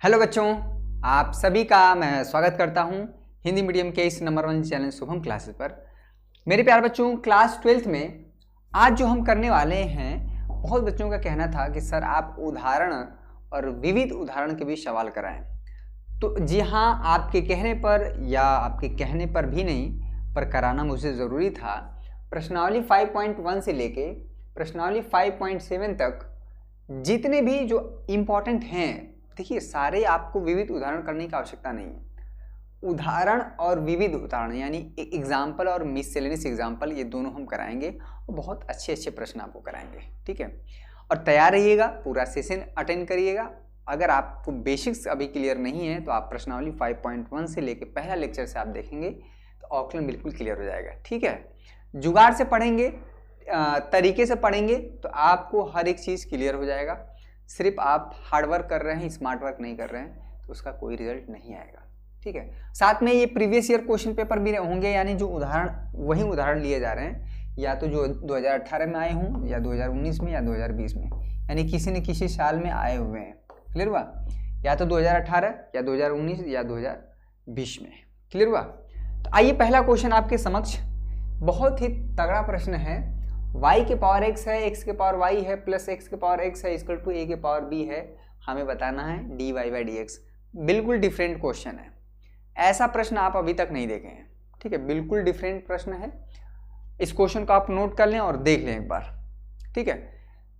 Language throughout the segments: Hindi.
हेलो बच्चों, आप सभी का मैं स्वागत करता हूं हिंदी मीडियम के इस नंबर 1 चैनल शुभम क्लासेस पर। मेरे प्यारे बच्चों, क्लास 12th में आज जो हम करने वाले हैं, बहुत बच्चों का कहना था कि सर आप उदाहरण और विविध उदाहरण के भी सवाल कराएं। तो जी हाँ, आपके कहने पर या आपके कहने पर भी नहीं, पर कराना मुझे ज़रूरी था। प्रश्नावली 5.1 से लेके प्रश्नावली 5.7 तक जितने भी जो इम्पोर्टेंट हैं, देखिए सारे आपको विविध उदाहरण करने की आवश्यकता नहीं है। उदाहरण और विविध उदाहरण यानी एग्जाम्पल और मिससेलेनियस एग्जाम्पल, ये दोनों हम कराएंगे और बहुत अच्छे अच्छे प्रश्न आपको कराएंगे, ठीक है। और तैयार रहिएगा, पूरा सेशन अटेंड करिएगा। अगर आपको बेसिक्स अभी क्लियर नहीं है तो आप प्रश्नावली 5.1 से लेके पहला लेक्चर से आप देखेंगे तो आउटलाइन बिल्कुल क्लियर हो जाएगा, ठीक है। जुगाड़ से पढ़ेंगे, तरीके से पढ़ेंगे तो आपको हर एक चीज़ क्लियर हो जाएगा। सिर्फ आप हार्ड वर्क कर रहे हैं, स्मार्ट वर्क नहीं कर रहे हैं तो उसका कोई रिजल्ट नहीं आएगा, ठीक है। साथ में ये प्रीवियस ईयर क्वेश्चन पेपर भी होंगे, यानी जो उदाहरण वही उदाहरण लिए जा रहे हैं, या तो जो 2018 में आए हों या 2019 में या 2020 में, यानी किसी न किसी साल में आए हुए हैं। क्लियर हुआ? या तो 2018 या 2019 या 2020 में। क्लियर हुआ? तो आइए, पहला क्वेश्चन आपके समक्ष बहुत ही तगड़ा प्रश्न है। y के पावर x है, x के पावर y है, प्लस x के पावर x है इक्वल टू a के पावर b है। हमें बताना है dy बाई dx। बिल्कुल डिफरेंट क्वेश्चन है, ऐसा प्रश्न आप अभी तक नहीं देखे हैं, ठीक है। बिल्कुल डिफरेंट प्रश्न है। इस क्वेश्चन को आप नोट कर लें और देख लें एक बार, ठीक है।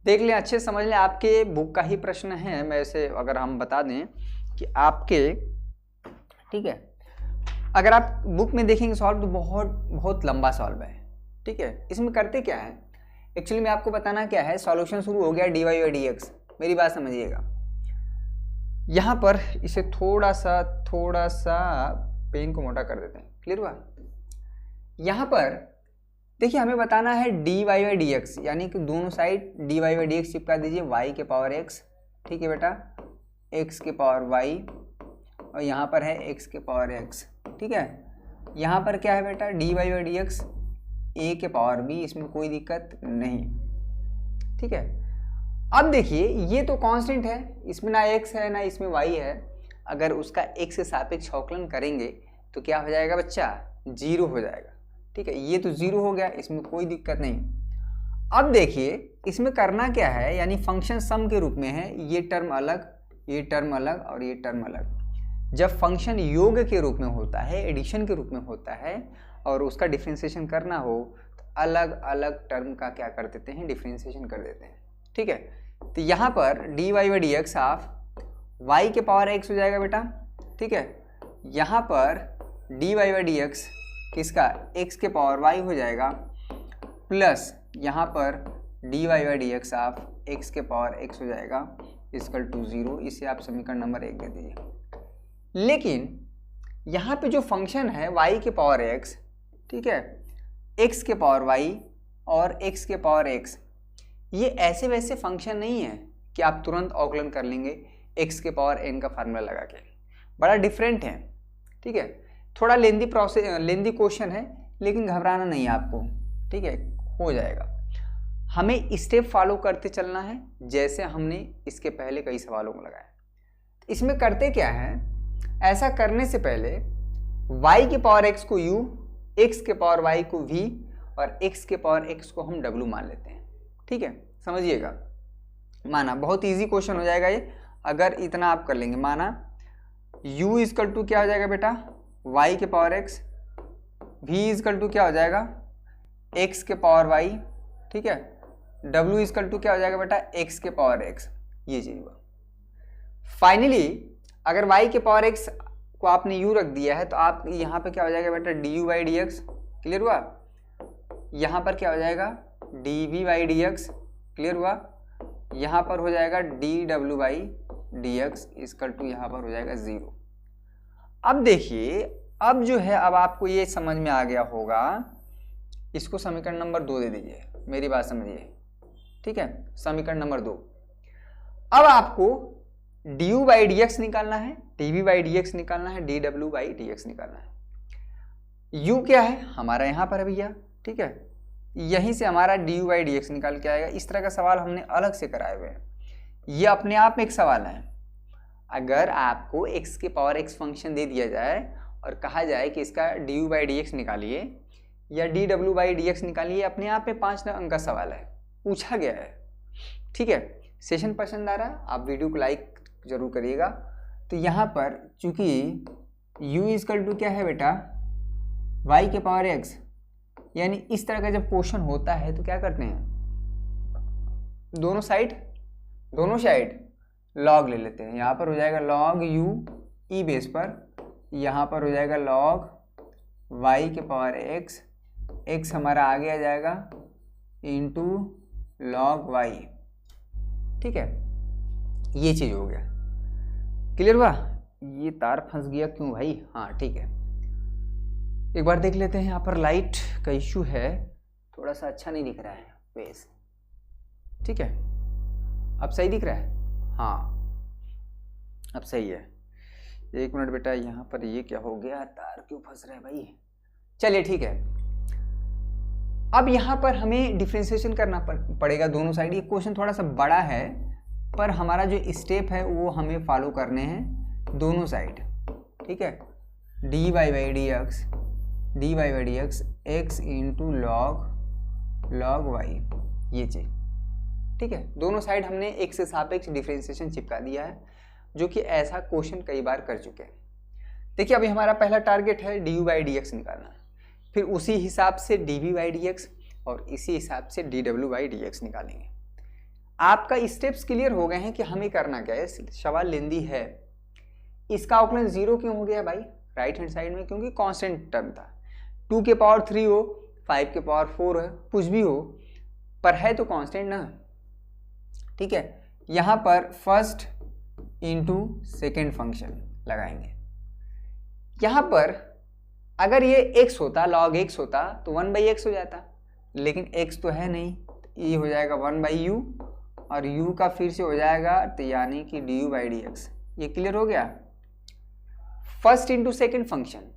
देख लें, अच्छे समझ लें, आपके बुक का ही प्रश्न है। वैसे अगर हम बता दें कि आपके, ठीक है, अगर आप बुक में देखेंगे सॉल्व तो बहुत लंबा सॉल्व है, ठीक है। इसमें करते क्या है, एक्चुअली में आपको बताना क्या है। सॉल्यूशन शुरू हो गया dy बाई dx। मेरी बात समझिएगा, यहाँ पर इसे थोड़ा सा पेन को मोटा कर देते हैं। क्लियर हुआ? यहाँ पर देखिए, हमें बताना है dy बाई dx, यानी कि दोनों साइड dy बाई dx चिपका दीजिए। y के पावर x, ठीक है बेटा, x के पावर y, और यहाँ पर है x के पावर x, ठीक है। यहाँ पर क्या है बेटा, dy बाई dx a के पावर b, इसमें कोई दिक्कत नहीं, ठीक है। अब देखिए, ये तो कांस्टेंट है, इसमें ना x है ना इसमें y है। अगर उसका x के सापेक्ष अवकलन करेंगे तो क्या हो जाएगा बच्चा, 0 हो जाएगा, ठीक है। ये तो 0 हो गया, इसमें कोई दिक्कत नहीं। अब देखिए, इसमें करना क्या है, यानी फंक्शन सम के रूप में है, ये टर्म अलग, ये टर्म अलग और ये टर्म अलग। जब फंक्शन योग के रूप में होता है, एडिशन के रूप में होता है, और उसका डिफ्रेंसिएशन करना हो तो अलग अलग टर्म का क्या कर देते हैं, डिफ्रेंसिएशन कर देते हैं, ठीक है। तो यहाँ पर dy by dx of y के पावर x हो जाएगा बेटा, ठीक है। यहाँ पर dy बाई dx किसका, x के पावर y हो जाएगा, प्लस यहाँ पर dy by dx of x के पावर x हो जाएगा इक्वल टू 0। इसे आप समीकरण नंबर 1 दे दीजिए। लेकिन यहाँ पे जो फंक्शन है y के पावर x, ठीक है, x के पावर y और x के पावर x, ये ऐसे वैसे फंक्शन नहीं है कि आप तुरंत अवकलन कर लेंगे x के पावर n का फार्मूला लगा के। बड़ा डिफरेंट है, ठीक है। थोड़ा लेंदी क्वेश्चन है, लेकिन घबराना नहीं आपको, ठीक है, हो जाएगा। हमें स्टेप फॉलो करते चलना है, जैसे हमने इसके पहले कई सवालों को लगाया। इसमें करते क्या है, ऐसा करने से पहले y के पावर x को u, x के पावर y को v और x के पावर x को हम w मान लेते हैं, ठीक है। समझिएगा, माना बहुत इजी क्वेश्चन हो जाएगा ये अगर इतना आप कर लेंगे। माना u इक्वल टू क्या हो जाएगा बेटा, y के power x, v equal to क्या हो जाएगा, x के पावर y, ठीक है, w इक्वल टू क्या हो जाएगा बेटा, x के पावर x। ये चीज हुआ। फाइनली अगर y के पावर x को आपने u रख दिया है तो आप यहाँ पे क्या हो जाएगा बेटा, du बाई dx। क्लियर हुआ? यहाँ पर क्या हो जाएगा, dv बाई dx। क्लियर हुआ? यहाँ पर हो जाएगा dw by dx equal to यहाँ पर हो जाएगा 0। अब देखिए, अब जो है, अब आपको ये समझ में आ गया होगा, इसको समीकरण नंबर 2 दे दीजिए। मेरी बात समझिए, ठीक है, समीकरण नंबर 2। अब आपको du बाई dx निकालना है, dv बाई dx निकालना है, dw बाई dx निकालना है। u क्या है हमारा यहाँ पर है भैया, ठीक है, यहीं से हमारा du बाई dx निकाल के आएगा। इस तरह का सवाल हमने अलग से कराए हुए हैं, ये अपने आप में एक सवाल है। अगर आपको x के पावर x फंक्शन दे दिया जाए और कहा जाए कि इसका du बाई डी एक्स निकालिए या dw बाई डी एक्स निकालिए, अपने आप में 5 अंक का सवाल है, पूछा गया है। ठीक है, सेशन पसंद आ रहा, आप वीडियो को लाइक जरूर करिएगा। तो यहाँ पर चूंकि u इजकल टू क्या है बेटा, y के पावर x, यानी इस तरह का जब क्वेश्चन होता है तो क्या करते हैं, दोनों साइड लॉग ले लेते हैं। यहाँ पर हो जाएगा log u ई बेस पर, यहाँ पर हो जाएगा log y के पावर x, x हमारा आगे आ जाएगा इंटू log y। ठीक है, ये चीज़ हो गया। क्लियर हुआ? ये तार फंस गया क्यों भाई? हाँ ठीक है, एक बार देख लेते हैं। यहाँ पर लाइट का इशू है, थोड़ा सा अच्छा नहीं दिख रहा है फेस। ठीक है, अब सही दिख रहा है? हाँ अब सही है। एक मिनट बेटा, यहाँ पर ये क्या हो गया, तार क्यों फंस रहा है भाई? चलिए ठीक है, अब यहाँ पर हमें डिफरेंशिएशन करना पड़ेगा दोनों साइड। ये क्वेश्चन थोड़ा सा बड़ा है, पर हमारा जो स्टेप है वो हमें फॉलो करने हैं दोनों साइड। ठीक है, dy by d x x into log y, ये चीज। ठीक है, दोनों साइड हमने एक से सापेक्ष डिफरेंशिएशन चिपका दिया है, जो कि ऐसा क्वेश्चन कई बार कर चुके हैं। देखिए, अभी हमारा पहला टारगेट है du बाई डी एक्स निकालना, फिर उसी हिसाब से dv बाई डी एक्स और इसी हिसाब से dw बाई डी एक्स निकालेंगे। आपका स्टेप्स क्लियर हो गए हैं कि हमें करना क्या है। सवाल लेंदी है, इसका अवकलन 0 क्यों हो गया भाई राइट हैंड साइड में? क्योंकि कांस्टेंट टर्म था। 2 के पावर 3 हो, 5 के पावर 4 है, कुछ भी हो, पर है तो कांस्टेंट ना। ठीक है, यहाँ पर फर्स्ट इंटू सेकेंड फंक्शन लगाएंगे। यहाँ पर अगर ये x होता, log x होता तो 1/x हो जाता, लेकिन x तो है नहीं, ये हो जाएगा 1/u और u का फिर से हो जाएगा, तो यानी कि du बाई डी एक्स। ये क्लियर हो गया? First into second function,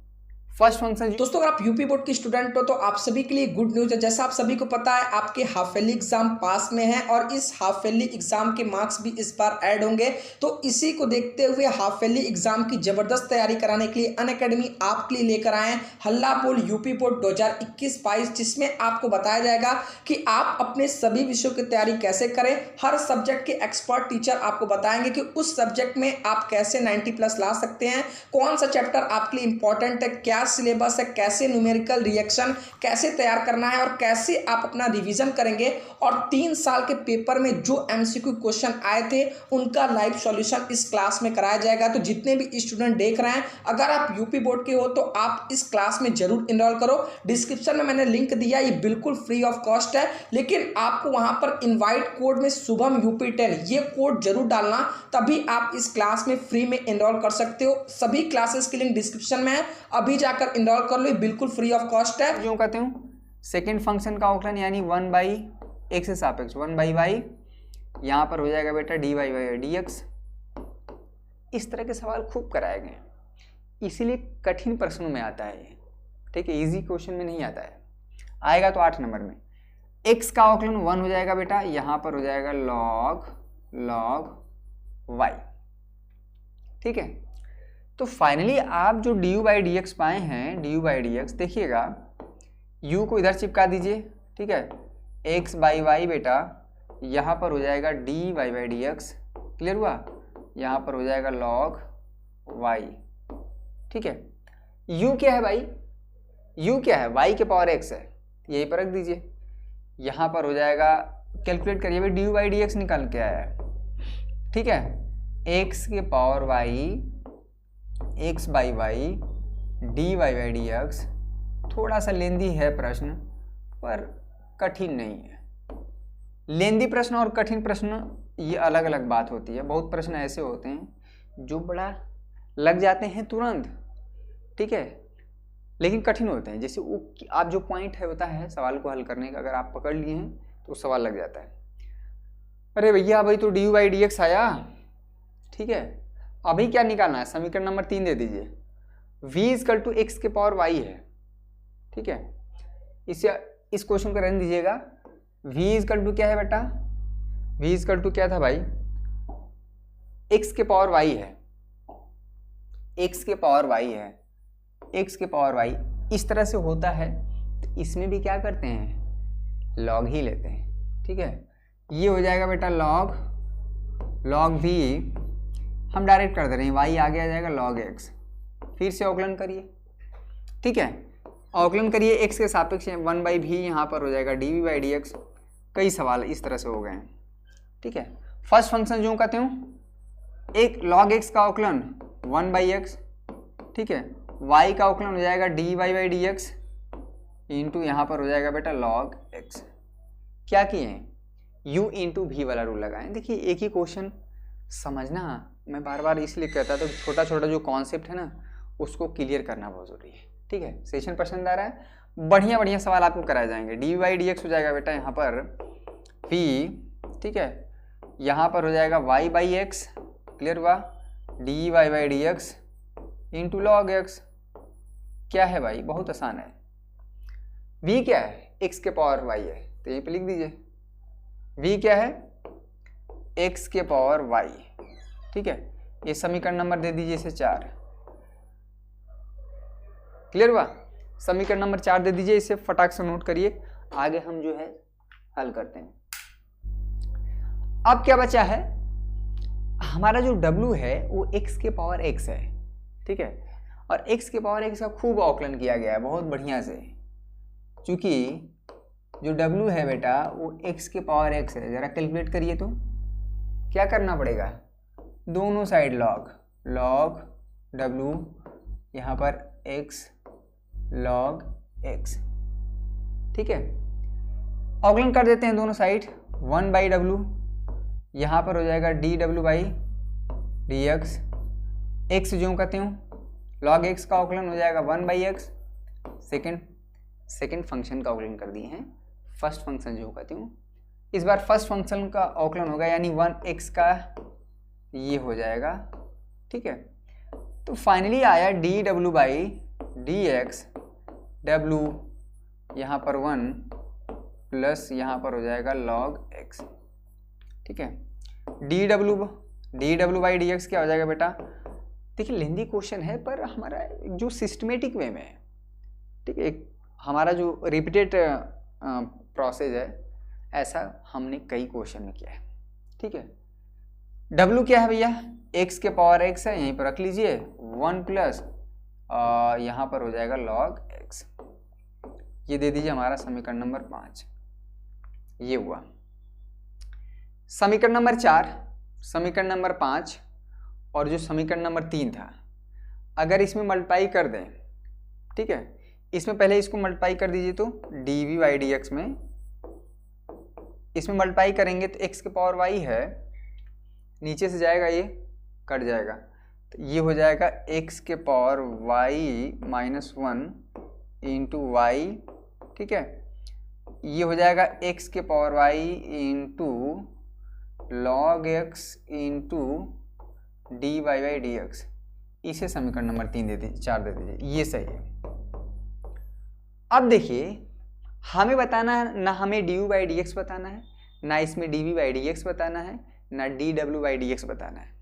first function. दोस्तों, अगर आप यूपी बोर्ड के स्टूडेंट हो तो आप सभी के लिए गुड न्यूज है। जैसा आप सभी को पता है, आपके हाफ ईयरली एग्जाम पास में है और इस हाफ ईयरली एग्जाम के मार्क्स भी इस बार ऐड होंगे। तो इसी को देखते हुए हाफ ईयरली एग्जाम की जबरदस्त तैयारी कराने के लिए अनअकैडमी आपके लिए लेकर आए हैं हल्ला बोल यूपी बोर्ड 2021-22, जिसमें आपको बताया जाएगा कि आप अपने सभी विषयों की तैयारी कैसे करें। हर सब्जेक्ट के एक्सपर्ट टीचर आपको बताएंगे कि उस सब्जेक्ट में आप कैसे 90+ ला सकते हैं, कौन सा चैप्टर आपके लिए इंपॉर्टेंट है, क्या सिलेबस है, कैसे न्यूमेरिकल रिएक्शन कैसे तैयार करना है और कैसे आप अपना रिवीजन करेंगे। और 3 साल के पेपर में जो एमसीक्यू क्वेश्चन आए थे उनका लाइव सॉल्यूशन इस क्लास में कराया जाएगा। तो जितने भी स्टूडेंट देख रहे हैं, अगर आप यूपी बोर्ड के हो तो आप इस क्लास में जरूर इनरोल करो। डिस्क्रिप्शन में मैंने लिंक दिया, ये बिल्कुल फ्री ऑफ कॉस्ट है, लेकिन आपको वहां पर इनवाइट कोड में शुभम UP10 ये कोड जरूर डालना, तभी आप इस क्लास में फ्री में इनरोल कर सकते हो। सभी क्लासेस की लिंक डिस्क्रिप्शन में है, अभी जाकर इनरोल कर लो, बिल्कुल फ्री ऑफ कॉस्ट है। जो कहते हूँ सेकेंड फंक्शन का अवकलन यानी 1/x से सापेक्ष 1/y, यहाँ पर हो जाएगा बेटा dy बाई डी एक्स। इस तरह के सवाल खूब कराए गए, इसीलिए कठिन प्रश्नों में आता है ये। ठीक है, इजी क्वेश्चन में नहीं आता है, आएगा तो 8 नंबर में। x का अवकलन 1 हो जाएगा बेटा, यहाँ पर हो जाएगा log y। ठीक है, तो फाइनली आप जो du बाई डी एक्स पाए हैं, du बाई डी एक्स, देखिएगा u को इधर चिपका दीजिए। ठीक है, x बाई वाई बेटा यहाँ पर हो जाएगा dy by d x. Clear हुआ? यहाँ पर हो जाएगा log y। ठीक है, u क्या है भाई? u क्या है? y के पावर x है, यही पर रख दीजिए। यहाँ पर हो जाएगा, कैलकुलेट करिए भाई, du बाई डी एक्स निकल के आया है। ठीक है, x के power y, x by y dy by d x. थोड़ा सा लेंदी है प्रश्न, पर कठिन नहीं है। लेंदी प्रश्न और कठिन प्रश्न ये अलग अलग बात होती है। बहुत प्रश्न ऐसे होते हैं जो बड़ा लग जाते हैं तुरंत, ठीक है, लेकिन कठिन होते हैं। जैसे वो आप जो पॉइंट है होता है सवाल को हल करने का, अगर आप पकड़ लिए हैं तो सवाल लग जाता है। अरे भैया भाई तो dy बाई डी एक्स आया, ठीक है, अभी क्या निकालना है? समीकरण नंबर 3 दे दीजिए। v इजकल टू एक्स के पावर y है। ठीक है, इस क्वेश्चन को रहने दीजिएगा। v इजकल टू क्या है बेटा? v इजकल टू क्या था भाई? x के पावर y है। एक्स के पावर वाई है, एक्स के पावर वाई इस तरह से होता है, तो इसमें भी क्या करते हैं, लॉग ही लेते हैं। ठीक है, ये हो जाएगा बेटा लॉग वी, हम डायरेक्ट कर दे रहे हैं, वाई आगे आ जाएगा लॉग एक्स। फिर से अवकलन करिए। ठीक है, अवकलन करिए एक्स के सापेक्ष 1/v, यहाँ पर हो जाएगा dv/dx। कई सवाल इस तरह से हो गए हैं। ठीक है, फर्स्ट फंक्शन जो कहते हूँ, एक log x का अवकलन 1/x, ठीक है, y का अवकलन हो जाएगा dy/dx इंटू यहाँ पर हो जाएगा बेटा log x। क्या किए हैं, u इंटू वी वाला रूल लगाएं। देखिए एक ही क्वेश्चन समझना, मैं बार बार इसलिए कहता था, तो छोटा छोटा जो कॉन्सेप्ट है ना उसको क्लियर करना बहुत जरूरी है। ठीक है, सेशन पसंद आ रहा है, बढ़िया बढ़िया सवाल आपको कराए जाएंगे। dy/dx हो जाएगा बेटा यहाँ पर v, ठीक है, यहाँ पर हो जाएगा y/x, क्लियर हुआ, dy/dx इंटू log x। क्या है भाई, बहुत आसान है। v क्या है, x के पावर y है, तो यहीं पे लिख दीजिए v क्या है, x के पावर y। ठीक है, ये समीकरण नंबर दे दीजिए इसे 4। क्लियर हुआ, समीकरण नंबर 4 दे दीजिए, इसे फटाक से नोट करिए, आगे हम जो है हल करते हैं। अब क्या बचा है, हमारा जो w है वो x के पावर x है। ठीक है, और x के पावर x का खूब अवकलन किया गया है बहुत बढ़िया से, क्योंकि जो w है बेटा वो x के पावर x है। जरा कैलकुलेट करिए तो क्या करना पड़ेगा, दोनों साइड लॉग w, यहाँ पर x log x। ठीक है, अवकलन कर देते हैं दोनों साइड, 1/w, यहाँ पर हो जाएगा dw/dx, x जो कहते हूँ log x का अवकलन हो जाएगा 1/x। सेकेंड फंक्शन का अवकलन कर दिए हैं, फर्स्ट फंक्शन जो कहती हूँ, इस बार फर्स्ट फंक्शन का अवकलन होगा, यानी 1x का ये हो जाएगा। ठीक है, तो फाइनली आया dw/dx, w यहाँ पर 1 प्लस यहाँ पर हो जाएगा log x। ठीक है, dw/dx क्या हो जाएगा बेटा, देखिए लेंदी क्वेश्चन है पर हमारा जो सिस्टमेटिक वे में है। ठीक है, एक हमारा जो रिपीटेड प्रोसेस है, ऐसा हमने कई क्वेश्चन में किया है। ठीक है, w क्या है भैया, x के पावर x है, यहीं पर रख लीजिए 1 प्लस यहाँ पर हो जाएगा log x। ये दे दीजिए हमारा समीकरण नंबर 5, ये हुआ समीकरण नंबर 4, समीकरण नंबर 5 और जो समीकरण नंबर 3 था, अगर इसमें मल्टीप्लाई कर दें, ठीक है, इसमें पहले इसको मल्टीप्लाई कर दीजिए, तो dv/dx में इसमें मल्टीप्लाई करेंगे तो x के पावर y है, नीचे से जाएगा ये कट जाएगा, तो ये हो जाएगा x के power y minus 1 into y. ठीक है, ये हो जाएगा x के power y into log x into dy/dx। इसे समीकरण नंबर 3 दे दीजिए, 4 दे दीजिए, ये सही है। अब देखिए हमें बताना है ना, हमें du/dx बताना है, ना इसमें dv/dx बताना है, ना dw/dx बताना है।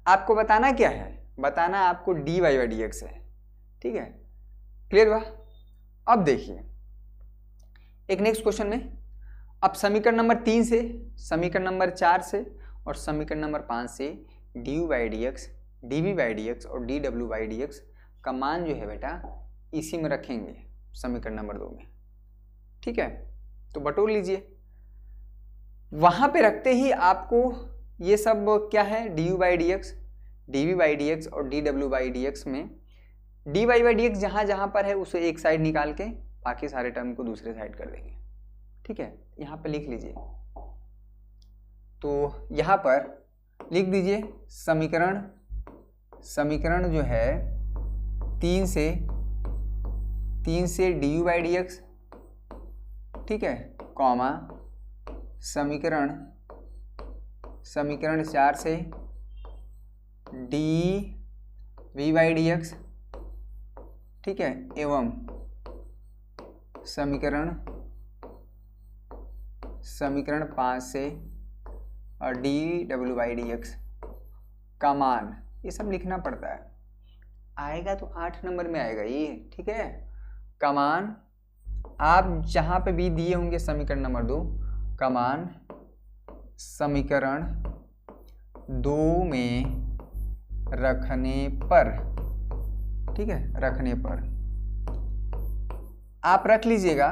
आपको बताना क्या है, बताना आपको dy/dx है। ठीक है, क्लियर हुआ। अब देखिए एक नेक्स्ट क्वेश्चन में, अब समीकरण नंबर 3 से, समीकरण नंबर 4 से और समीकरण नंबर 5 से du/dx, dv/dx और dw/dx का मान जो है बेटा इसी में रखेंगे, समीकरण नंबर 2 में। ठीक है, तो बटोर लीजिए, वहां पे रखते ही आपको ये सब क्या है, du/dx, dv/dx और dw/dx में dy/dx जहां जहां पर है उसे एक साइड निकाल के बाकी सारे टर्म को दूसरे साइड कर देंगे। ठीक है, यहाँ पे लिख लीजिए, तो यहाँ पर लिख दीजिए समीकरण जो है 3 से du/dx, ठीक है, कॉमा समीकरण 4 से dv/dx, ठीक है, एवं समीकरण 5 से dw/dx का मान, ये सब लिखना पड़ता है। आएगा तो 8 नंबर में आएगा ये, ठीक है। कमान आप जहाँ पे भी दिए होंगे समीकरण नंबर 2, कमान समीकरण 2 में रखने पर, ठीक है, रखने पर आप रख लीजिएगा।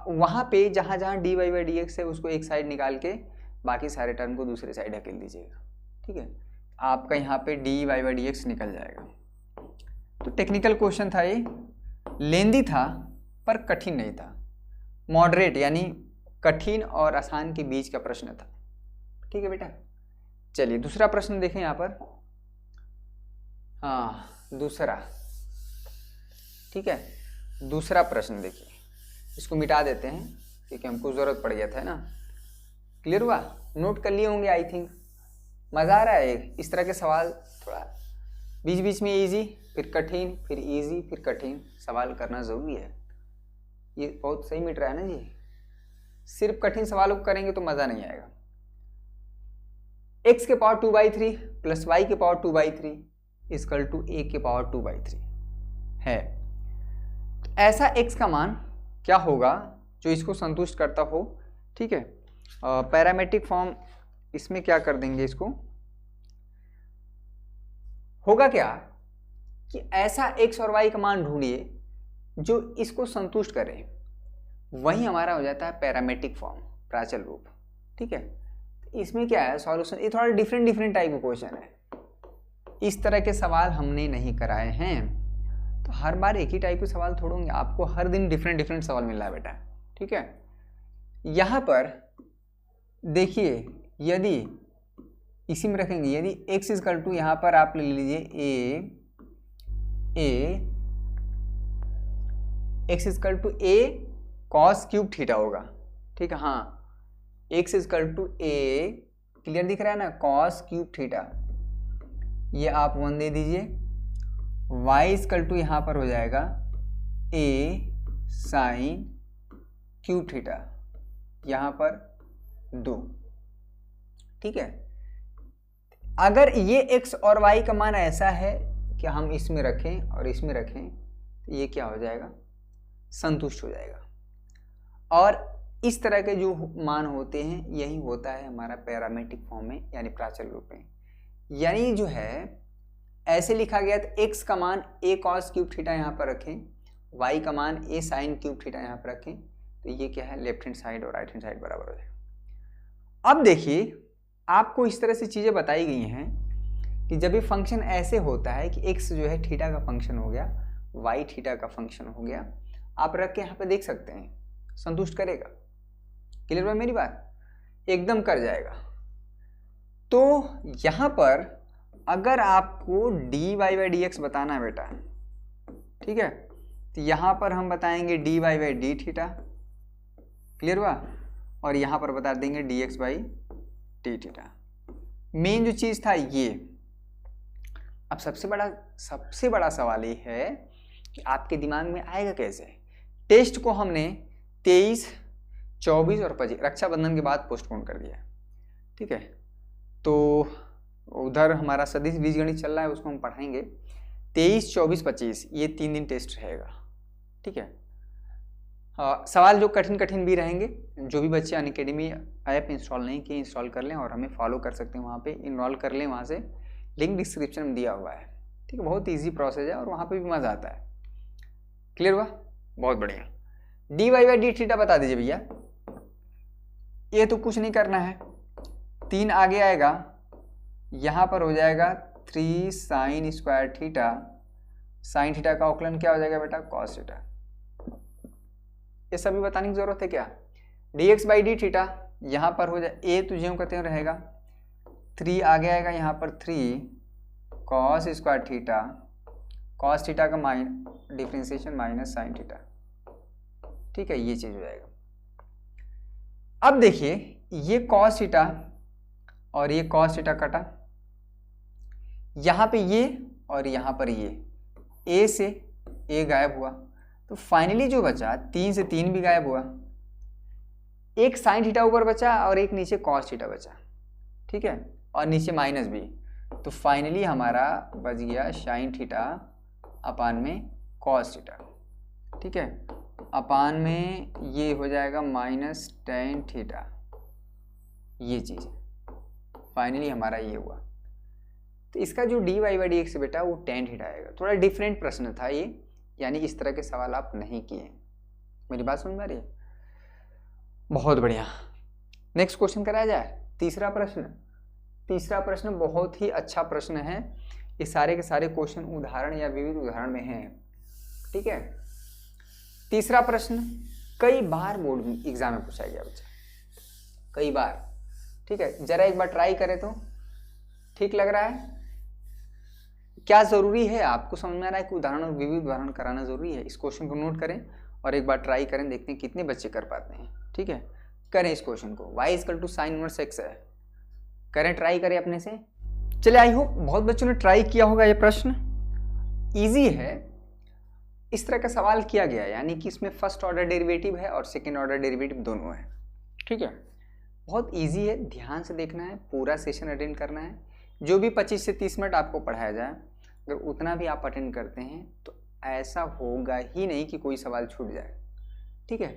वहाँ पे जहाँ जहाँ dy बाई डी एक्स है उसको एक साइड निकाल के बाकी सारे टर्म को दूसरे साइड ढकेल दीजिएगा, ठीक है। आपका यहाँ पे dy बाई डी एक्स निकल जाएगा। तो टेक्निकल क्वेश्चन था ये, लेंदी था पर कठिन नहीं था, मॉडरेट यानी कठिन और आसान के बीच का प्रश्न था, ठीक है बेटा। चलिए दूसरा प्रश्न देखें यहाँ पर। हाँ दूसरा, ठीक है, दूसरा प्रश्न देखिए, इसको मिटा देते हैं क्योंकि हमको ज़रूरत पड़ गया था, है ना। क्लियर हुआ? नोट कर लिए होंगे आई थिंक। मज़ा आ रहा है इस तरह के सवाल, थोड़ा बीच बीच में इजी फिर कठिन फिर इजी फिर कठिन सवाल करना ज़रूरी है। ये बहुत सही मिट रहा है ना जी। सिर्फ कठिन सवालों को करेंगे तो मज़ा नहीं आएगा। x के पावर 2/3 प्लस y के पावर 2/3 इक्वल टू a के पावर 2/3 है। ऐसा x का मान क्या होगा जो इसको संतुष्ट करता हो, ठीक है। पैरामेट्रिक फॉर्म इसमें क्या कर देंगे, इसको होगा क्या कि ऐसा x और y का मान ढूंढिए जो इसको संतुष्ट करे, वही हमारा हो जाता है पैरामेट्रिक फॉर्म, प्राचल रूप, ठीक है। इसमें क्या है सॉल्यूशन, ये थोड़ा डिफरेंट टाइप का क्वेश्चन है। इस तरह के सवाल हमने नहीं कराए हैं, तो हर बार एक ही टाइप के सवाल थोड़े होंगे, आपको हर दिन डिफरेंट सवाल मिल रहा है बेटा, ठीक है। यहाँ पर देखिए, यदि इसी में रखेंगे, यदि x इक्वल टू यहाँ पर आप ले लीजिए x equal to a cos cube theta होगा, ठीक है। हाँ x equal to a, clear दिख रहा है ना, cos क्यूब थीटा, ये आप 1 दे दीजिए। y इक्वल टू यहाँ पर हो जाएगा a साइन क्यूब थीटा, यहाँ पर 2, ठीक है। अगर ये x और y का मान ऐसा है कि हम इसमें रखें और इसमें रखें तो ये क्या हो जाएगा, संतुष्ट हो जाएगा। और इस तरह के जो मान होते हैं यही होता है हमारा पैरामेट्रिक फॉर्म में, यानी प्राचल रूप में। यानी जो है ऐसे लिखा गया तो x का मान a cos क्यूब थीटा यहाँ पर रखें, y का मान a साइन क्यूब थीटा यहाँ पर रखें, तो ये क्या है, लेफ्ट हैंड साइड और राइट हैंड साइड बराबर हो जाएगा। अब देखिए आपको इस तरह से चीज़ें बताई गई हैं कि जब ये फंक्शन ऐसे होता है कि x जो है थीटा का फंक्शन हो गया, y थीटा का फंक्शन हो गया, आप रख के यहाँ पे देख सकते हैं, संतुष्ट करेगा। क्लियर है मेरी बात, एकदम कर जाएगा। तो यहाँ पर अगर आपको dy बाई dx बताना है बेटा, ठीक है, तो यहाँ पर हम बताएंगे dy by D theta, clear हुआ, और यहाँ पर बता देंगे dx by D theta. Main जो चीज़ था ये। अब सबसे बड़ा सवाल ये है कि आपके दिमाग में आएगा कैसे। टेस्ट को हमने 23, 24 और 25 रक्षाबंधन के बाद पोस्टपोन कर दिया, ठीक है। तो उधर हमारा सदिश बीजगणित चल रहा है, उसको हम पढ़ाएंगे। 23, 24, 25 ये 3 दिन टेस्ट रहेगा, ठीक है। सवाल जो कठिन भी रहेंगे, जो भी बच्चे अनअकैडमी ऐप इंस्टॉल नहीं किए इंस्टॉल कर लें और हमें फॉलो कर सकते हैं, वहाँ पे इनरोल कर लें, वहाँ से लिंक डिस्क्रिप्शन में दिया हुआ है, ठीक है। बहुत इजी प्रोसेस है और वहाँ पे भी मज़ा आता है। क्लियर हुआ, बहुत बढ़िया। dy बाई डी थीटा बता दीजिए भैया। ये तो कुछ नहीं करना है, 3 आगे आएगा, यहाँ पर हो जाएगा 3 sine square theta, sine theta का अवकलन क्या हो जाएगा बेटा, कॉस थीटा। ये सभी बताने की जरूरत है क्या। dx बाई डी थीटा यहाँ पर हो जाए, a तो ज्यों कहते हैं रहेगा, 3 आगे आएगा, यहाँ पर 3 cos square theta, cos theta का डिफरेंशिएशन माइनस साइन थीटा, ठीक है, ये चीज़ हो जाएगा। अब देखिए ये कॉस थीटा और ये कॉस थीटा कटा, यहाँ पे ये और यहाँ पर ये, a से a गायब हुआ, तो फाइनली जो बचा 3 से 3 भी गायब हुआ, एक साइन थीटा ऊपर बचा और एक नीचे कॉस थीटा बचा, ठीक है, और नीचे माइनस भी। तो फाइनली हमारा बच गया साइन थीटा अपान में कॉस थीटा, ठीक है, अपान में ये हो जाएगा माइनस टेन थीटा, ये चीज़ फाइनली हमारा ये हुआ। तो इसका जो dy बाई डी एक्स बेटा वो टेन थीटा आएगा। थोड़ा डिफरेंट प्रश्न था ये, यानी इस तरह के सवाल आप नहीं किए। मेरी बात समझ में आ रही है? बहुत बढ़िया। नेक्स्ट क्वेश्चन कराया जाए। तीसरा प्रश्न बहुत ही अच्छा प्रश्न है। ये सारे के सारे क्वेश्चन उदाहरण या विविध उदाहरण में हैं, ठीक है। तीसरा प्रश्न कई बार बोर्ड एग्जाम में पूछा गया बच्चा, कई बार, ठीक है। जरा एक बार ट्राई करें तो ठीक लग रहा है? क्या जरूरी है? आपको समझ में आ रहा है कि उदाहरण और विविध उदाहरण कराना जरूरी है। इस क्वेश्चन को नोट करें और एक बार ट्राई करें, देखते हैं कितने बच्चे कर पाते हैं, ठीक है। करें इस क्वेश्चन को, y equal to sine inverse x है, करें, ट्राई करें अपने से। चलिए, आई होप बहुत बच्चों ने ट्राई किया होगा। ये प्रश्न इजी है, इस तरह का सवाल किया गया है, यानी कि इसमें फर्स्ट ऑर्डर डेरिवेटिव है और सेकेंड ऑर्डर डेरिवेटिव दोनों है, ठीक है। बहुत इजी है, ध्यान से देखना है, पूरा सेशन अटेंड करना है। जो भी 25 से 30 मिनट आपको पढ़ाया जाए, अगर उतना भी आप अटेंड करते हैं तो ऐसा होगा ही नहीं कि कोई सवाल छूट जाए, ठीक है।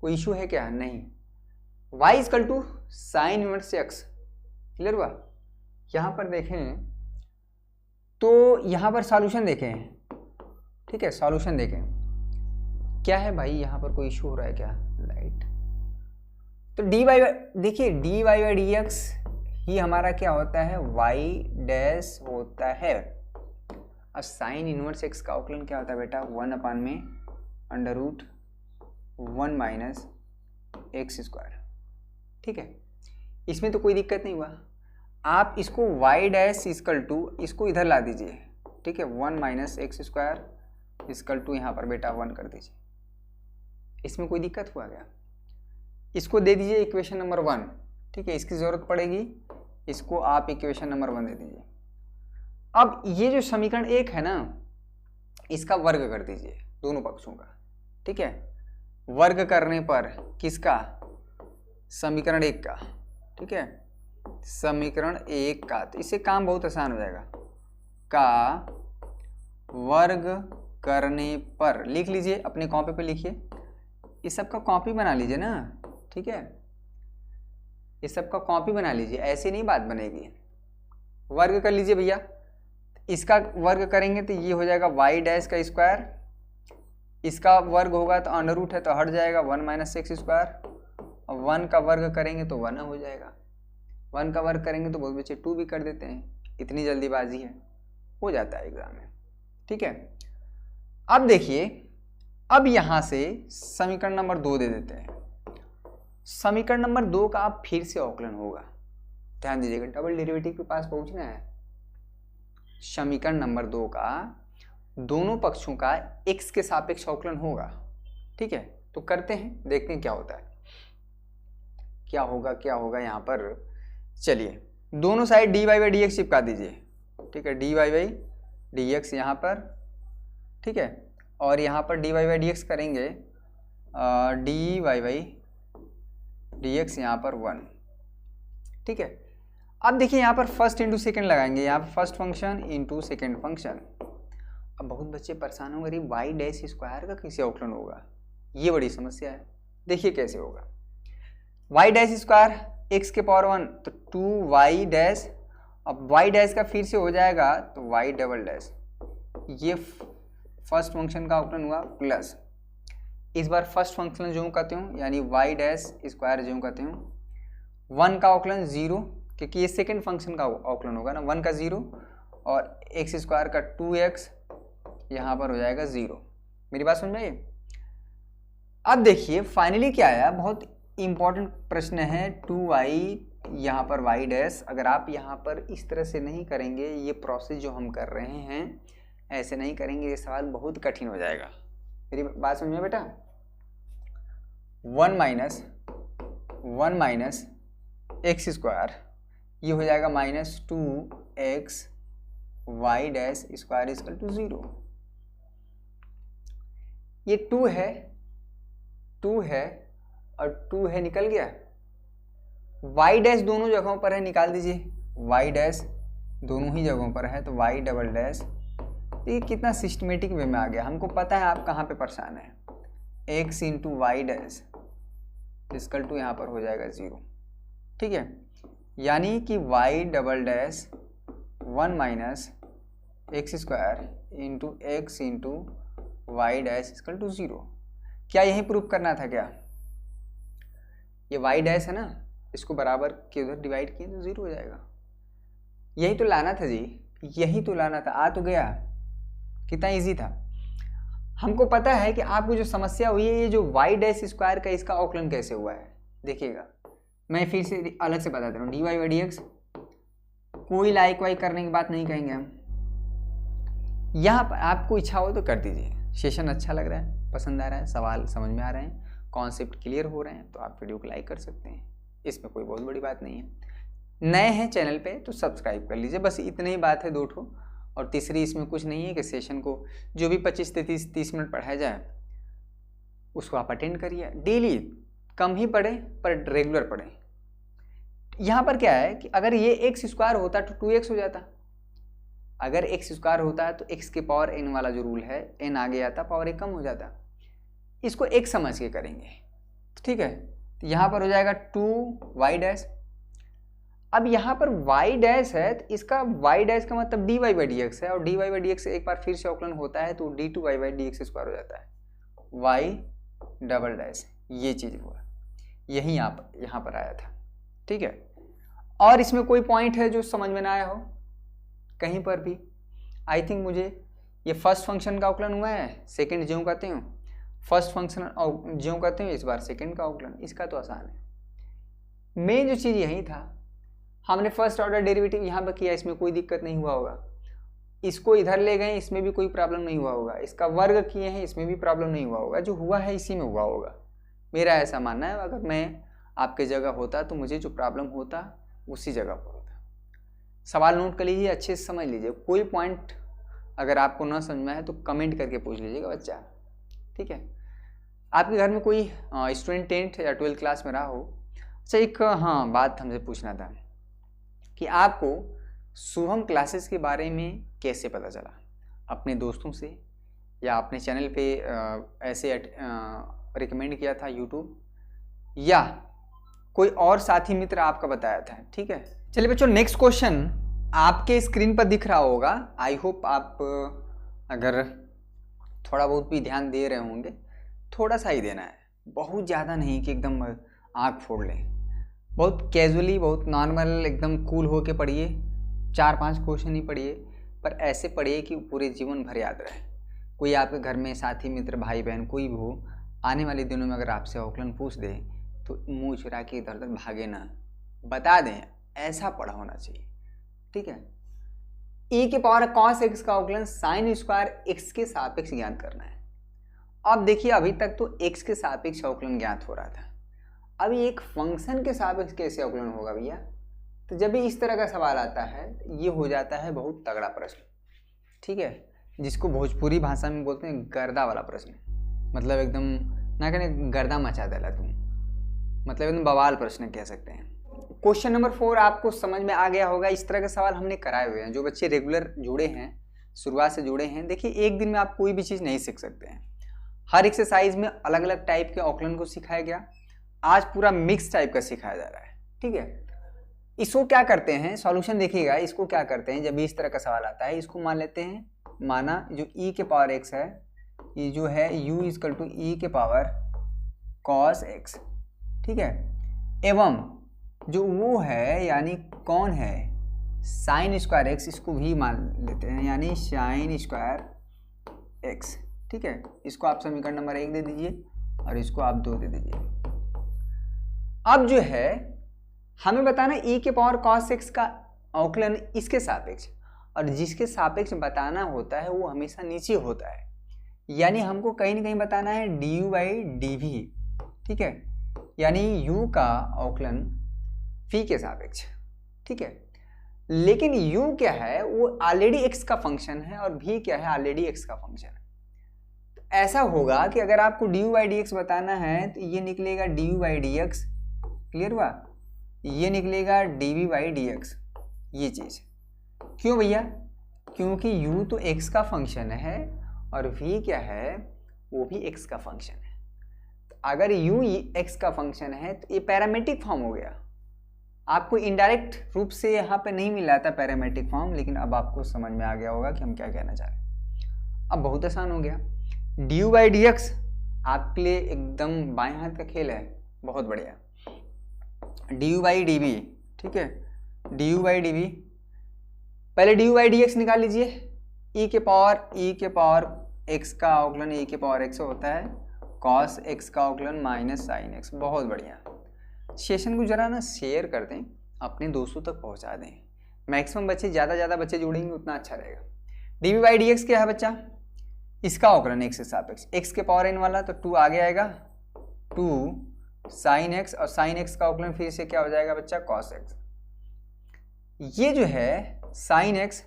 कोई इशू है क्या? नहीं। y equal to sine inverse x, clear हुआ? यहाँ पर देखें तो यहाँ पर सॉल्यूशन देखें, ठीक है, सॉल्यूशन देखें क्या है भाई, यहाँ पर कोई इशू हो रहा है क्या? लाइट तो dy देखिए, dy बाई डी एक्स ही हमारा क्या होता है? y डैश होता है। और साइन इनवर्स x का अवकलन क्या होता है बेटा? 1 अपान में under root 1 minus x square, ठीक है। इसमें तो कोई दिक्कत नहीं हुआ। आप इसको y डैश इक्वल टू, इसको इधर ला दीजिए, ठीक है, 1 minus x square equal to यहाँ पर बेटा 1 कर दीजिए। इसमें कोई दिक्कत हुआ क्या? इसको दे दीजिए इक्वेशन नंबर 1, ठीक है, इसकी ज़रूरत पड़ेगी, इसको आप इक्वेशन नंबर 1 दे दीजिए। अब ये जो समीकरण 1 है ना, इसका वर्ग कर दीजिए दोनों पक्षों का, ठीक है। वर्ग करने पर किसका? समीकरण 1 का, ठीक है, समीकरण 1 का। तो इससे काम बहुत आसान हो जाएगा। का वर्ग करने पर लिख लीजिए, अपने कॉपी पे लिखिए, इस सब का कॉपी बना लीजिए ना, ठीक है, इस सब का कॉपी बना लीजिए, ऐसे नहीं बात बनेगी। वर्ग कर लीजिए भैया, इसका वर्ग करेंगे तो ये हो जाएगा y डैश का स्क्वायर, इसका वर्ग होगा तो अंडर रूट है तो हट जाएगा 1 माइनस एक्स स्क्वायर, और 1 का वर्ग करेंगे तो 1 हो जाएगा, 1 का वर्ग करेंगे तो बहुत बच्चे 2 भी कर देते हैं, इतनी जल्दीबाजी है, हो जाता है एग्जाम में, ठीक है। अब देखिए, अब यहाँ से समीकरण नंबर 2 दे देते हैं। समीकरण नंबर 2 का आप फिर से अवकलन होगा, ध्यान दीजिएगा, डबल डेरिवेटिव के पास पहुंचना है। समीकरण नंबर 2 का दोनों पक्षों का x के सापेक्ष अवकलन होगा, ठीक है। तो करते हैं, देखते हैं क्या होता है, क्या होगा यहाँ पर। चलिए, दोनों side dy by d x चिपका दीजिए, ठीक है, dy बाई डी एक्स यहाँ पर, ठीक है, और यहाँ पर dy बाई डी एक्स करेंगे dy बाई डी एक्स यहाँ पर 1, ठीक है। अब देखिए यहाँ पर फर्स्ट इंटू सेकेंड लगाएंगे, यहाँ पर first function into second function. अब बहुत बच्चे परेशान होंगे, वाई डैश स्क्वायर का कैसे अवकलन होगा, ये बड़ी समस्या है। देखिए कैसे होगा, वाई डैश स्क्वायर एक्स के पावर 1 तो 2y डैश, अब y डैश का फिर से हो जाएगा तो y डबल डैश, ये फर्स्ट फंक्शन का अवकलन हुआ, प्लस इस बार फर्स्ट फंक्शन जो कहते हूँ यानी y डैश स्क्वायर जो कहते हूँ 1 का अवकलन 0, क्योंकि ये सेकेंड फंक्शन का अवकलन होगा ना, 1 का 0 और एक्स स्क्वायर का 2x यहाँ पर हो जाएगा 0। मेरी बात समझ में आई? अब देखिए फाइनली क्या आया, बहुत इंपॉर्टेंट प्रश्न है, 2y यहाँ पर y डैश। अगर आप यहाँ पर इस तरह से नहीं करेंगे, ये प्रोसेस जो हम कर रहे हैं ऐसे नहीं करेंगे, ये सवाल बहुत कठिन हो जाएगा। मेरी बात समझ में बेटा? 1 माइनस एक्स स्क्वायर ये हो जाएगा minus 2x y dash square equal to 0। ये 2 है और 2 है, निकल गया। y डैश दोनों जगहों पर है, निकाल दीजिए, y डैश दोनों ही जगहों पर है तो y डबल डैश ये कितना सिस्टमेटिक वे में आ गया, हमको पता है आप कहाँ पे परेशान है। x into y dash equal to यहाँ पर हो जाएगा 0, ठीक है। यानी कि y double dash 1 minus x square into x into y dash equal to 0। क्या यही प्रूफ करना था क्या? ये y डैश है ना, इसको बराबर के उधर डिवाइड किए तो 0 हो जाएगा। यही तो लाना था जी, यही तो लाना था। आ तो गया, कितना इजी था। हमको पता है कि आपको जो समस्या हुई है, ये जो y डैश स्क्वायर का इसका अवकलन कैसे हुआ है, देखिएगा मैं फिर से अलग से बता दे रहा हूँ। D y by d x, कोई लाइक वाइक करने की बात नहीं कहेंगे हम। यहाँ पर आपको इच्छा हो तो कर दीजिए। सेशन अच्छा लग रहा है, पसंद आ रहा है, सवाल समझ में आ रहे हैं, कॉन्सेप्ट क्लियर हो रहे हैं, तो आप वीडियो को लाइक कर सकते हैं, इसमें कोई बहुत बड़ी बात नहीं है। नए हैं चैनल पे तो सब्सक्राइब कर लीजिए, बस इतनी ही बात है, 2 ठो। और तीसरी इसमें कुछ नहीं है कि सेशन को जो भी 25 से 30 मिनट पढ़ाया जाए उसको आप अटेंड करिए। डेली कम ही पढ़ें पर रेगुलर पढ़ें। यहाँ पर क्या है कि अगर ये एक्स स्क्वायर होता तो 2x हो जाता, अगर एक्स स्क्वायर होता है तो एक्स के पावर n वाला जो रूल है, n आगे आता, पावर 1 कम हो जाता। इसको एक समझ के करेंगे, ठीक है। तो यहाँ पर हो जाएगा 2y डैश। अब यहाँ पर y डैश है तो इसका y डैश का मतलब dy बाई डी एक्स है, और dy बाई डी एक्स एक बार फिर से अवकलन होता है तो d2y by d x square हो जाता है। y डबल डैश, ये चीज़ हुआ, यही यहाँ पर आया था, ठीक है। और इसमें कोई पॉइंट है जो समझ में ना आया हो कहीं पर भी? आई थिंक मुझे ये फर्स्ट फंक्शन का अवकलन हुआ है, सेकंड ज्यों कहते हो, फर्स्ट फंक्शन ज्यों कहते हो, इस बार सेकंड का अवकलन, इसका तो आसान है। मेन जो चीज़ यही था, हमने फर्स्ट ऑर्डर डेरिवेटिव यहाँ पर किया, इसमें कोई दिक्कत नहीं हुआ होगा। इसको इधर ले गए, इसमें भी कोई प्रॉब्लम नहीं हुआ होगा। इसका वर्ग किए हैं, इसमें भी प्रॉब्लम नहीं हुआ होगा। जो हुआ है इसी में हुआ होगा, मेरा ऐसा मानना है। अगर मैं आपके जगह होता तो मुझे जो प्रॉब्लम होता उसी जगह पर होता। सवाल नोट कर लीजिए, अच्छे से समझ लीजिए। कोई पॉइंट अगर आपको ना समझ में आए तो कमेंट करके पूछ लीजिएगा बच्चा, ठीक है। आपके घर में कोई स्टूडेंट 10th या 12th क्लास में रहा हो। अच्छा, एक हाँ बात हमसे पूछना था कि आपको शुभम क्लासेस के बारे में कैसे पता चला? अपने दोस्तों से या अपने चैनल पे ऐसे रिकमेंड किया था यूट्यूब, या कोई और साथी मित्र आपका बताया था, ठीक है। चलिए बच्चों, नेक्स्ट क्वेश्चन आपके स्क्रीन पर दिख रहा होगा। आई होप आप अगर थोड़ा बहुत भी ध्यान दे रहे होंगे, थोड़ा सा ही देना है, बहुत ज़्यादा नहीं कि एकदम आँख फोड़ लें। बहुत कैजुअली, बहुत नॉर्मल, एकदम कूल हो के पढ़िए। 4-5 क्वेश्चन ही पढ़िए, पर ऐसे पढ़िए कि पूरे जीवन भर याद रहे। कोई आपके घर में साथी मित्र भाई बहन कोई भी हो, आने वाले दिनों में अगर आपसे अवकलन पूछ दे तो मुंह चुरा के इधर उधर भागे ना, बता दें, ऐसा पढ़ा होना चाहिए, ठीक है। e के पावर cos x का अवकलन साइन स्क्वायर x के सापेक्ष ज्ञात करना है। अब देखिए, अभी तक तो x के सापेक्ष अवकलन ज्ञात हो रहा था, अभी एक फंक्शन के सापेक्ष कैसे अवकलन होगा भैया? तो जब भी इस तरह का सवाल आता है, ये हो जाता है बहुत तगड़ा प्रश्न, ठीक है, जिसको भोजपुरी भाषा में बोलते हैं गर्दा वाला प्रश्न। मतलब एकदम ना कहने गर्दा मचा देला तुम, मतलब एकदम बवाल प्रश्न कह सकते हैं। क्वेश्चन नंबर 4 आपको समझ में आ गया होगा। इस तरह के सवाल हमने कराए हुए हैं। जो बच्चे रेगुलर जुड़े हैं, शुरुआत से जुड़े हैं, देखिए एक दिन में आप कोई भी चीज़ नहीं सीख सकते हैं। हर एक्सरसाइज में अलग अलग टाइप के अवकलन को सिखाया गया। आज पूरा मिक्स टाइप का सिखाया जा रहा है, ठीक है। इसको क्या करते हैं, सॉल्यूशन देखिएगा। इसको क्या करते हैं, जब इस तरह का सवाल आता है, इसको मान लेते हैं, माना जो e के पावर x है, ये जो है u इक्वल टू e के पावर cos x, ठीक है, एवं जो वो है यानी कौन है साइन स्क्वायर x, इसको भी मान लेते हैं, यानी साइन स्क्वायर x, ठीक है। इसको आप समीकरण नंबर 1 दे दीजिए और इसको आप 2 दे दीजिए। अब जो है हमें बताना e के पावर cos x का अवकलन इसके सापेक्ष, और जिसके सापेक्ष बताना होता है वो हमेशा नीचे होता है, यानी हमको कहीं ना कहीं बताना है du बाई dv, ठीक है, यानी u का अवकलन phi के सापेक्ष, ठीक है। लेकिन u क्या है, वो ऑलरेडी x का फंक्शन है और v क्या है, ऑलरेडी x का फंक्शन है। तो ऐसा होगा कि अगर आपको du बाई dx बताना है तो ये निकलेगा du बाई dx, क्लियर हुआ, ये निकलेगा dv बाई dx, ये चीज़। क्यों भैया? क्योंकि u तो x का फंक्शन है और v क्या है, वो भी x का फंक्शन है। तो अगर u x का फंक्शन है तो ये पैरामेट्रिक फॉर्म हो गया। आपको इनडायरेक्ट रूप से यहाँ पे नहीं मिला था पैरामेट्रिक फॉर्म, लेकिन अब आपको समझ में आ गया होगा कि हम क्या कहना चाह रहे हैं। अब बहुत आसान हो गया। डी बाई डी एक्स आपके लिए एकदम बाएं हाथ का खेल है, बहुत बढ़िया। D you by D B, ठीक है, D you by D B. पहले D you by d x निकाल लीजिए। ई के पावर एक्स का अवकलन ई के पावर एक्स होता है, कॉस एक्स का अवकलन माइनस साइन एक्स। बहुत बढ़िया। सेशन को जरा ना शेयर कर दें, अपने दोस्तों तक पहुंचा दें। मैक्सिमम बच्चे ज़्यादा बच्चे जुड़ेंगे उतना अच्छा रहेगा। D b by d x क्या है बच्चा, इसका अवकलन एक्स के सापेक्ष, एक्स के पावर एन वाला तो 2 आगे आएगा, 2 साइन एक्स, और साइन एक्स का अवकलन फिर से क्या हो जाएगा बच्चा, कॉस एक्स। ये जो है साइन एक्स,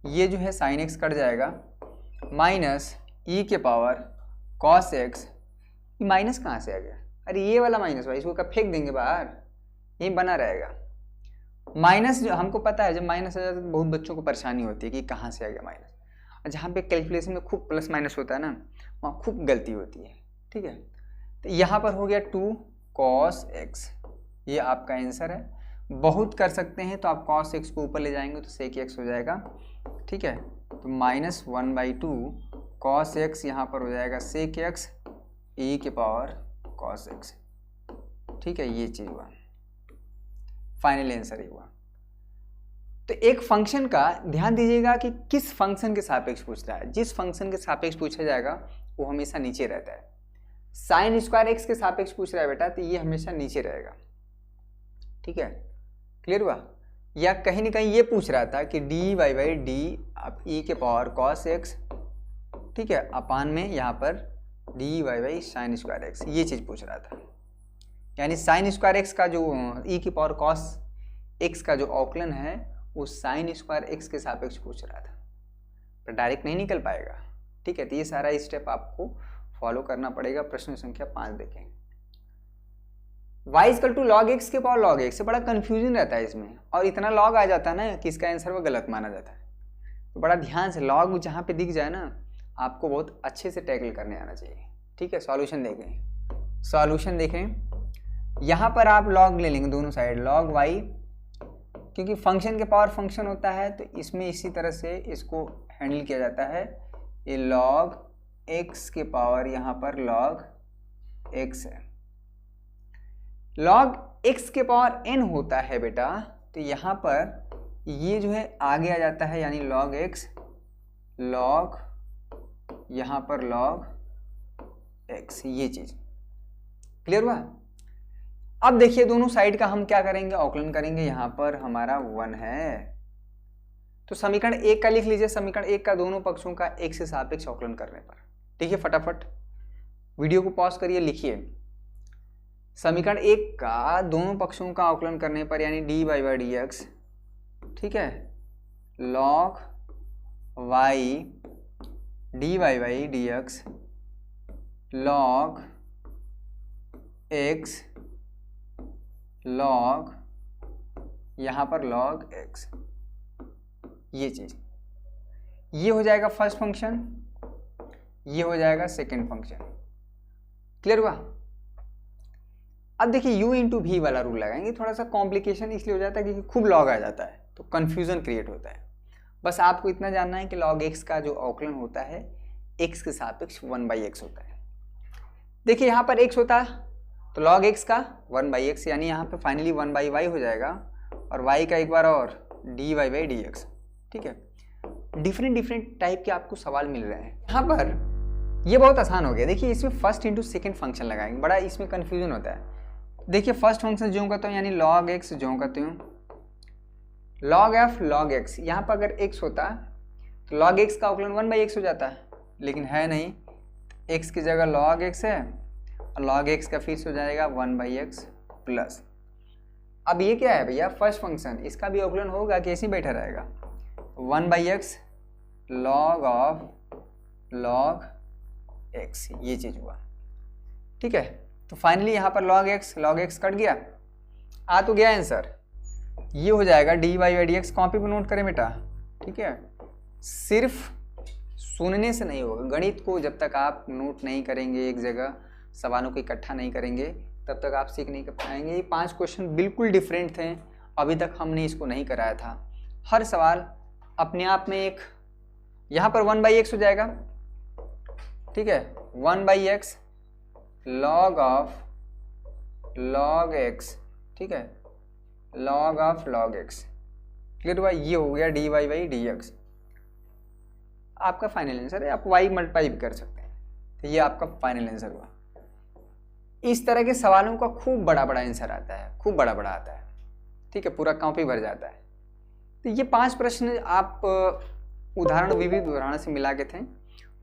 ये जो है साइन एक्स कट जाएगा, माइनस ई के पावर कॉस एक्स। माइनस कहाँ से आ गया, अरे ये वाला माइनस भाई, इसको कब फेंक देंगे बाहर, ये बना रहेगा। माइनस जो हमको पता है, जब माइनस आ जाता है तो बहुत बच्चों को परेशानी होती है कि कहाँ से आ गया माइनस। जहाँ पे कैलकुलेशन में खूब प्लस माइनस होता है ना, वहाँ खूब गलती होती है, ठीक है। तो यहाँ पर हो गया 2 cos x, ये आपका आंसर है। बहुत कर सकते हैं तो आप cos x को ऊपर ले जाएंगे तो sec x हो जाएगा, ठीक है। तो -1/2 cos x यहाँ पर हो जाएगा sec x e के पावर cos x, ठीक है। ये चीज़ हुआ, फाइनल आंसर ही हुआ। तो एक फंक्शन का ध्यान दीजिएगा कि किस फंक्शन के सापेक्ष पूछ रहा है। जिस फंक्शन के सापेक्ष पूछा जाएगा वो हमेशा नीचे रहता है। साइन स्क्वायर एक्स के सापेक्ष पूछ रहा है बेटा, तो ये हमेशा नीचे रहेगा, ठीक है। क्लियर हुआ। या कहीं ना कहीं ये पूछ रहा था कि डी वाई बाई डी अब ई के पावर कॉस एक्स, ठीक है, अपान में यहाँ पर d y by sine square x, ये चीज़ पूछ रहा था। यानी साइन स्क्वायर एक्स का जो ई की पावर कॉस एक्स का जो अवकलन है वो साइन स्क्वायर एक्स के सापेक्ष पूछ रहा था, पर डायरेक्ट नहीं निकल पाएगा, ठीक है। तो ये सारा स्टेप आपको फॉलो करना पड़ेगा। प्रश्न संख्या 5 देखें। y equal to log x के पावर लॉग एक्स से बड़ा कन्फ्यूजन रहता है इसमें, और इतना लॉग आ जाता है ना कि इसका आंसर वो गलत माना जाता है। तो बड़ा ध्यान से लॉग जहाँ पे दिख जाए ना, आपको बहुत अच्छे से टैकल करने आना चाहिए, ठीक है। सॉल्यूशन देखें, सॉल्यूशन देखें। यहाँ पर आप लॉग ले लेंगे दोनों साइड, लॉग वाई, क्योंकि फंक्शन के पावर फंक्शन होता है तो इसमें इसी तरह से इसको हैंडल किया जाता है। ये लॉग एक्स के पावर यहाँ पर लॉग एक्स है, लॉग एक्स के पावर एन होता है बेटा, तो यहाँ पर ये जो है आगे आ जाता है, यानी लॉग एक्स, लॉग यहाँ पर लॉग एक्स, ये चीज क्लियर हुआ। अब देखिए दोनों साइड का हम क्या करेंगे, अवकलन करेंगे। यहाँ पर हमारा 1 है, तो समीकरण 1 का लिख लीजिए। समीकरण 1 का दोनों पक्षों का एक से सापेक्ष अवकलन करने पर, देखिए फटाफट वीडियो को पॉज करिए, लिखिए। समीकरण 1 का दोनों पक्षों का अवकलन करने पर, यानी d y by d x, ठीक है, log y d y by d x log x log यहाँ पर लॉग एक्स, ये चीज, ये हो जाएगा फर्स्ट फंक्शन, ये हो जाएगा सेकेंड फंक्शन। क्लियर हुआ। अब देखिए u इंटू वी वाला रूल लगाएंगे। थोड़ा सा कॉम्प्लिकेशन इसलिए हो जाता है क्योंकि खूब लॉग आ जाता है तो कंफ्यूजन क्रिएट होता है। बस आपको इतना जानना है कि लॉग एक्स का जो अवकलन होता है एक्स के सापेक्ष 1/x होता है। देखिए यहाँ पर x होता है तो log x का 1/x, यानी यहाँ पे फाइनली 1/y हो जाएगा, और y का एक बार और dy बाई dx, ठीक है। डिफरेंट टाइप के आपको सवाल मिल रहे हैं यहाँ पर। ये बहुत आसान हो गया। देखिए इसमें फर्स्ट इंटू सेकेंड फंक्शन लगाएंगे, बड़ा इसमें कन्फ्यूजन होता है। देखिए फर्स्ट फंक्शन जो करता हूँ, यानी log x जो करते हूँ, log f log x, यहाँ पर अगर x होता तो log x का अवकलन 1/x हो जाता है, लेकिन है नहीं, x की जगह log x है और log x का फिर हो जाएगा 1/x प्लस। अब ये क्या है भैया, फर्स्ट फंक्शन, इसका भी अवकलन होगा कि ऐसे ही बैठा रहेगा, 1/x log of log x, ये चीज हुआ, ठीक है। तो फाइनली यहाँ पर log x कट गया, आ तो गया आंसर। ये हो जाएगा dy by d x, copy पर नोट करें बेटा, ठीक है, सिर्फ सुनने से नहीं होगा। गणित को जब तक आप नोट नहीं करेंगे, एक जगह सवालों को इकट्ठा नहीं करेंगे, तब तक आप सीख नहीं कर पाएंगे। ये 5 क्वेश्चन बिल्कुल डिफरेंट थे, अभी तक हमने इसको नहीं कराया था। हर सवाल अपने आप में एक, यहाँ पर 1/x हो जाएगा, ठीक है, 1/x log x, ठीक है, log x, क्लियर हुआ। ये हो गया dy/dx, आपका फाइनल आंसर है। आप y मल्टीप्लाई भी कर सकते हैं, तो ये आपका फाइनल आंसर हुआ। इस तरह के सवालों का खूब बड़ा बड़ा आंसर आता है, खूब बड़ा बड़ा आता है, ठीक है, पूरा कॉपी भर जाता है। तो ये 5 प्रश्न आप उदाहरण, विविध उदाहरण से मिला के थे।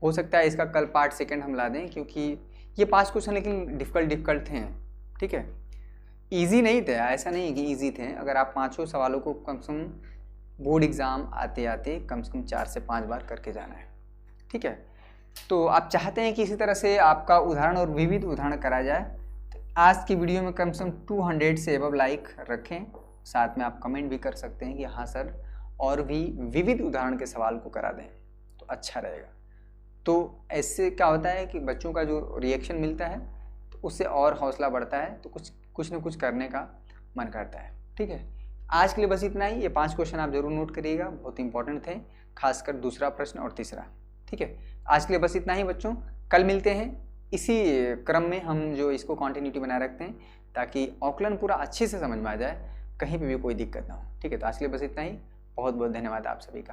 हो सकता है इसका कल पार्ट 2 हम ला दें, क्योंकि ये 5 क्वेश्चन लेकिन डिफ़िकल्ट थे, ठीक है, इजी नहीं थे, ऐसा नहीं है कि इजी थे। अगर आप 5 सवालों को कम से कम बोर्ड एग्ज़ाम आते आते कम से कम 4 से 5 बार करके जाना है, ठीक है। तो आप चाहते हैं कि इसी तरह से आपका उदाहरण और विविध उदाहरण करा जाए, तो आज की वीडियो में कम से कम 200 से एबव लाइक रखें। साथ में आप कमेंट भी कर सकते हैं कि हाँ सर, और भी विविध उदाहरण के सवाल को करा दें तो अच्छा रहेगा। तो ऐसे क्या होता है कि बच्चों का जो रिएक्शन मिलता है तो उससे और हौसला बढ़ता है, तो कुछ न कुछ करने का मन करता है, ठीक है। आज के लिए बस इतना ही। ये 5 क्वेश्चन आप जरूर नोट करिएगा, बहुत इंपॉर्टेंट थे, खासकर दूसरा प्रश्न और तीसरा, ठीक है। आज के लिए बस इतना ही बच्चों, कल मिलते हैं इसी क्रम में। हम जो इसको कॉन्टिन्यूटी बनाए रखते हैं ताकि आकलन पूरा अच्छे से समझ में आ जाए, कहीं पे भी कोई दिक्कत ना हो, ठीक है। तो आज के लिए बस इतना ही। बहुत बहुत धन्यवाद आप सभी का।